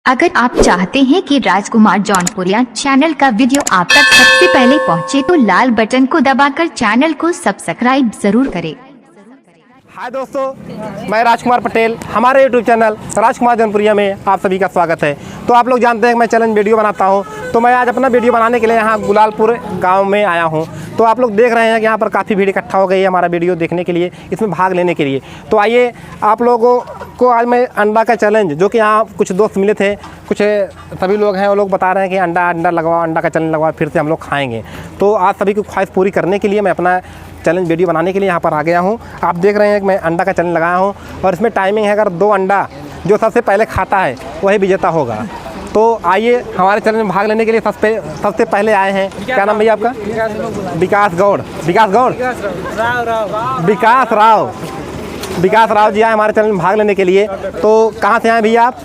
अगर आप चाहते हैं कि राजकुमार जौनपुरिया चैनल का वीडियो आप तक सबसे पहले पहुंचे तो लाल बटन को दबाकर चैनल को सब्सक्राइब जरूर करें। हाय दोस्तों, मैं राजकुमार पटेल, हमारे यूट्यूब चैनल राजकुमार जौनपुरिया में आप सभी का स्वागत है। तो आप लोग जानते हैं कि मैं चैलेंज वीडियो बनाता हूं, तो मैं आज अपना वीडियो बनाने के लिए यहाँ गुलालपुर गांव में आया हूं। तो आप लोग देख रहे हैं कि यहाँ पर काफ़ी भीड़ इकट्ठा हो गई है हमारा वीडियो देखने के लिए, इसमें भाग लेने के लिए। तो आइए आप लोगों को आज मैं अंडा का चैलेंज, जो कि यहाँ कुछ दोस्त मिले थे, कुछ सभी लोग हैं, वो लोग बता रहे हैं कि अंडा लगवाओ, अंडा का चैलेंज लगवाओ, फिर से हम लोग खाएँगे। तो आज सभी की ख्वाहिश पूरी करने के लिए मैं अपना चैलेंज वीडियो बनाने के लिए यहाँ पर आ गया हूँ। आप देख रहे हैं कि मैं अंडा का चैलेंज लगाया हूँ और इसमें टाइमिंग है, अगर 2 अंडा जो सबसे पहले खाता है वही विजेता होगा। तो आइए हमारे चैलेंज में भाग लेने के लिए सबसे पहले आए हैं। क्या नाम भैया आपका? विकास राव जी आए हमारे चैनल में भाग लेने के लिए। तो कहाँ से आए भैया आप?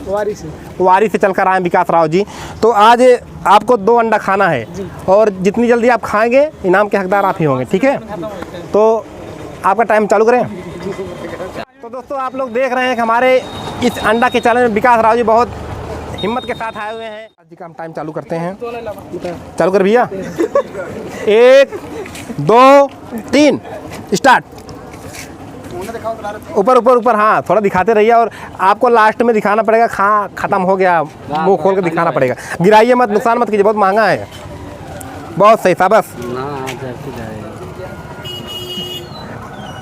वारी से चलकर आए विकास राव जी। तो आज आपको 2 अंडा खाना है और जितनी जल्दी आप खाएंगे इनाम के हकदार आप ही होंगे, ठीक है? तो आपका टाइम चालू करें। तो दोस्तों आप लोग देख रहे हैं कि हमारे इस अंडा के चैलेंज में विकास राव जी बहुत हिम्मत के साथ आए हुए हैं। आज जी का हम टाइम चालू करते हैं। चालू कर भैया। 1 2 3 स्टार्ट। ऊपर हाँ, थोड़ा दिखाते रहिए और आपको लास्ट में दिखाना पड़ेगा। खत्म हो गया, मुंह खोल के दिखाना पड़ेगा। गिराइए मत, नुकसान मत कीजिए, बहुत महंगा है। बहुत सही था बस।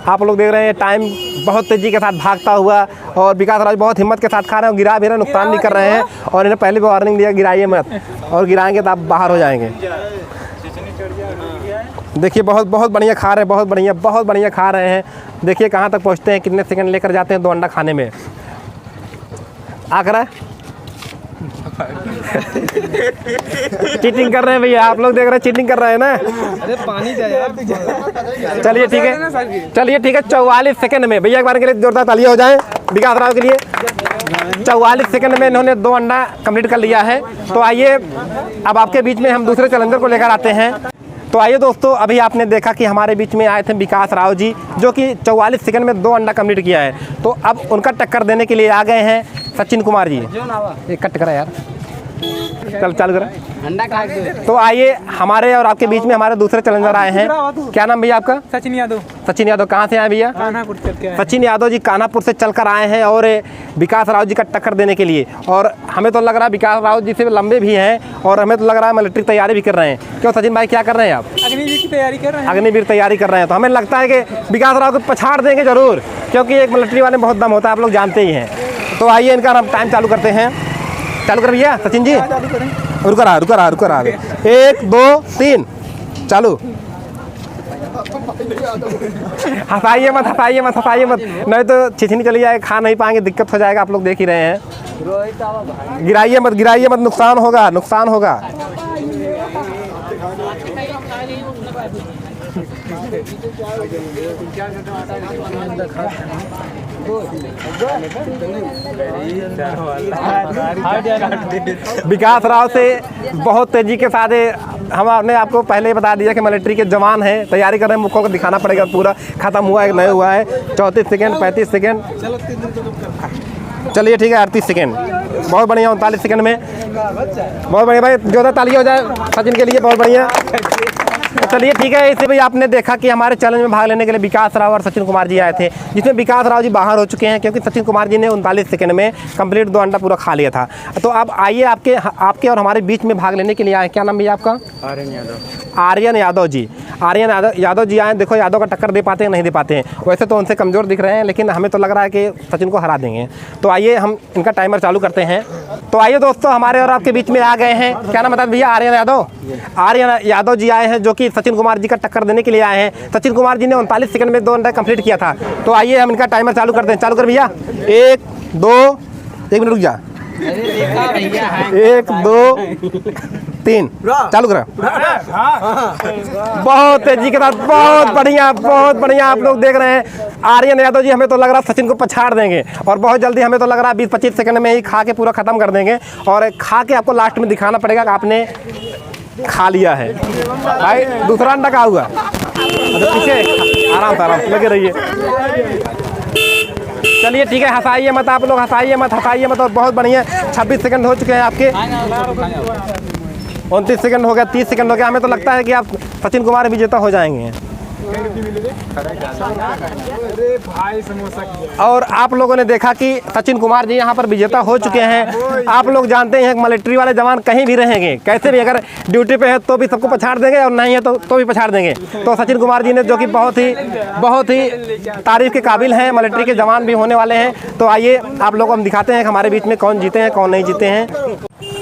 आप लोग देख रहे हैं टाइम बहुत तेजी के साथ भागता हुआ और विकास राज बहुत हिम्मत के साथ खा रहे हैं, गिरा भी रहे, नुकसान नहीं कर रहे हैं। और इन्हें पहले भी वार्निंग दिया गिराइए मत, और गिराएंगे तो आप बाहर हो जाएंगे। देखिए बहुत बढ़िया खा रहे हैं, बहुत बढ़िया खा रहे हैं। देखिए कहाँ तक पहुँचते हैं, कितने सेकंड लेकर जाते हैं 2 अंडा खाने में। आकर चीटिंग कर रहे हैं भैया, आप लोग देख रहे हैं चीटिंग कर रहे हैं ना। अरे पानी दे यार। चलिए ठीक है 44 सेकंड में भैया एक बार के लिए जोरदार तालियां हो जाए विकास राव के लिए। 44 सेकंड में इन्होंने 2 अंडा कंप्लीट कर लिया है। तो आइए अब आपके बीच में हम दूसरे चैलेंजर को लेकर आते हैं। तो आइए दोस्तों, अभी आपने देखा कि हमारे बीच में आए थे विकास राव जी, जो कि 44 सेकंड में 2 अंडा कंप्लीट किया है। तो अब उनका टक्कर देने के लिए आ गए हैं सचिन कुमार जी। एक कट करा यार, चल चालू करा अंडा खा के। तो आइए हमारे और आपके बीच में हमारे दूसरे चैलेंजर आए हैं। क्या नाम भैया आपका? सचिन यादव। सचिन यादव कहाँ से आए भैया? कान्हापुर चल के आए। सचिन यादव जी कान्हापुर से चलकर आए हैं और विकास राव जी का टक्कर देने के लिए। और हमें तो लग रहा है विकास राव जी से लंबे भी हैं और हमें तो लग रहा है मिलिट्री तैयारी भी कर रहे हैं। क्यों सचिन भाई, क्या कर रहे हैं आप? अग्निवीर की तैयारी कर रहे हैं। अग्निवीर तैयारी कर रहे हैं। तो हमें लगता है कि विकास राव को पछाड़ देंगे जरूर, क्योंकि एक मिलिट्री वाले बहुत दम होता है, आप लोग जानते ही हैं। तो आइए इनका हम टाइम चालू करते हैं। चालू कर भैया सचिन जी। रुक रहा 1 2 3 चालू। हंसाइए मत, नहीं तो छिछनी चली जाए, खा नहीं पाएंगे, दिक्कत हो जाएगा। आप लोग देख ही रहे हैं। गिराइए मत, नुकसान होगा। विकास राव से बहुत तेजी के साथ हमने आपको पहले ही बता दिया कि मिलिट्री के जवान हैं, तैयारी कर रहे हैं। मुखों को दिखाना पड़ेगा पूरा, खत्म हुआ है नहीं हुआ है। 34 सेकंड, 35 सेकंड, चलिए ठीक है 38 सेकंड, बहुत बढ़िया। 39 सेकंड में बहुत बढ़िया भाई, जोरदार तालियां हो जाए सचिन के लिए, बहुत बढ़िया। चलिए ठीक है। इसे भी आपने देखा कि हमारे चैलेंज में भाग लेने के लिए विकास राव और सचिन कुमार जी आए थे, जिसमें विकास राव जी बाहर हो चुके हैं क्योंकि सचिन कुमार जी ने 39 सेकंड में कंप्लीट 2 अंडा पूरा खा लिया था। तो अब आइए आपके और हमारे बीच में भाग लेने के लिए आए। क्या नाम भैया आपका? आर्यन यादव जी। आर्यन यादव जी आए। देखो यादव का टक्कर दे पाते हैं नहीं दे पाते हैं, वैसे तो उनसे कमज़ोर दिख रहे हैं, लेकिन हमें तो लग रहा है कि सचिन को हरा देंगे। तो आइए हम इनका टाइमर चालू करते हैं। तो आइए दोस्तों, हमारे और आपके बीच में आ गए हैं। क्या नाम बता भैया? आर्यन यादव जी आए हैं, जो कि सचिन कुमार जी का टक्कर देने के लिए आए हैं। सचिन कुमार जी ने 39 सेकंड में 2 अंडा कंप्लीट किया था। तो आइए हम इनका टाइमर चालू करते हैं। चालू कर भैया। 1 2 1 मिनट रुक जा। 1 2 3 चालू करा। बहुत तेजी के साथ, बहुत बढ़िया आप लोग देख रहे हैं। आर्यन यादव जी हमें तो लग रहा है सचिन को पछाड़ देंगे और बहुत जल्दी, हमें तो लग रहा है 20-25 सेकंड में ही खा के पूरा खत्म कर देंगे। और खा के आपको लास्ट में दिखाना पड़ेगा कि आपने खा लिया है। भाई दूसरा अंडा कहाँ हुआ? पीछे आराम से लगे रहिए। चलिए ठीक है, हंसाइए मत आप लोग, हंसाइए मत। और बहुत बढ़िया, 26 सेकंड हो चुके हैं आपके, 29 सेकंड हो गया, 30 सेकंड हो गया। हमें तो लगता है कि आप सचिन कुमार विजेता हो जाएंगे। और आप लोगों ने देखा कि सचिन कुमार जी यहाँ पर विजेता हो चुके हैं। आप लोग जानते हैं मिलिट्री वाले जवान कहीं भी रहेंगे, कैसे भी अगर ड्यूटी पे है तो भी सबको पछाड़ देंगे, और नहीं है तो भी पछाड़ देंगे। तो सचिन कुमार जी ने, जो कि बहुत ही तारीफ के काबिल हैं, मिलिट्री के जवान भी होने वाले हैं। तो आइए आप लोग हम दिखाते हैं कि हमारे बीच में कौन जीते हैं कौन नहीं जीते हैं।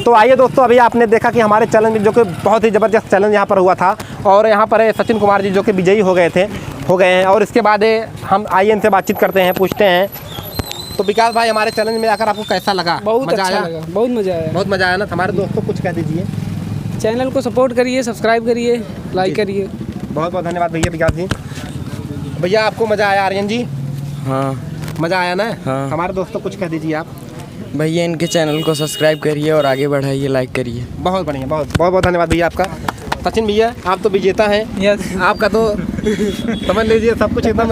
तो आइए दोस्तों, अभी आपने देखा कि हमारे चैलेंज में, जो कि बहुत ही ज़बरदस्त चैलेंज यहाँ पर हुआ था, और यहाँ पर सचिन कुमार जी जो कि विजयी हो गए हैं। और इसके बाद हम आइए इनसे बातचीत करते हैं, पूछते हैं। तो विकास भाई, हमारे चैलेंज में आकर आपको कैसा लगा? बहुत अच्छा लगा, बहुत मज़ा आया। बहुत मज़ा आया ना? हमारे दोस्तों कुछ कह दीजिए। चैनल को सपोर्ट करिए, सब्सक्राइब करिए, लाइक करिए। बहुत बहुत धन्यवाद भैया विकास जी। भैया आपको मज़ा आया? आर्यन जी हाँ मज़ा आया ना? हाँ। हमारे दोस्तों कुछ कह दीजिए आप। भैया इनके चैनल को सब्सक्राइब करिए और आगे बढ़ाइए, लाइक करिए। बहुत बढ़िया, बहुत बहुत धन्यवाद भैया आपका। सचिन भैया, आप तो विजेता हैं। यस। आपका तो समझ लीजिए सब कुछ एकदम।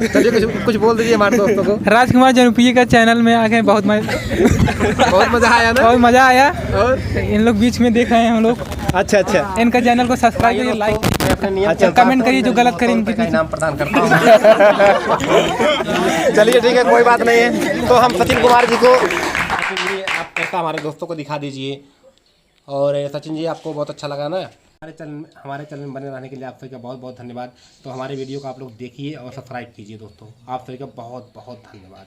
चलिए कुछ बोल दीजिए हमारे दोस्तों को। राजकुमार जौनपुरिया का चैनल में आके बहुत मज़ा आया ना? बहुत मज़ा आया। और इन लोग बीच में देख रहे हैं हम लोग। अच्छा अच्छा। इनका चैनल को सब्सक्राइब करिए, लाइक मैं अपने नियम अच्छा, के कमेंट करिए जो गलत करें इनके का पीछे। इनाम प्रदान करता हूँ। चलिए ठीक है, कोई बात नहीं है। तो हम सचिन कुमार जी को, सचिन जी आप ऐसा हमारे दोस्तों को दिखा दीजिए। और सचिन जी, आपको बहुत अच्छा लगा ना? हमारे चैनल में बने रहने के लिए आप सभी का बहुत बहुत धन्यवाद। तो हमारे वीडियो को आप लोग देखिए और सब्सक्राइब कीजिए दोस्तों। आप सभी का बहुत बहुत धन्यवाद।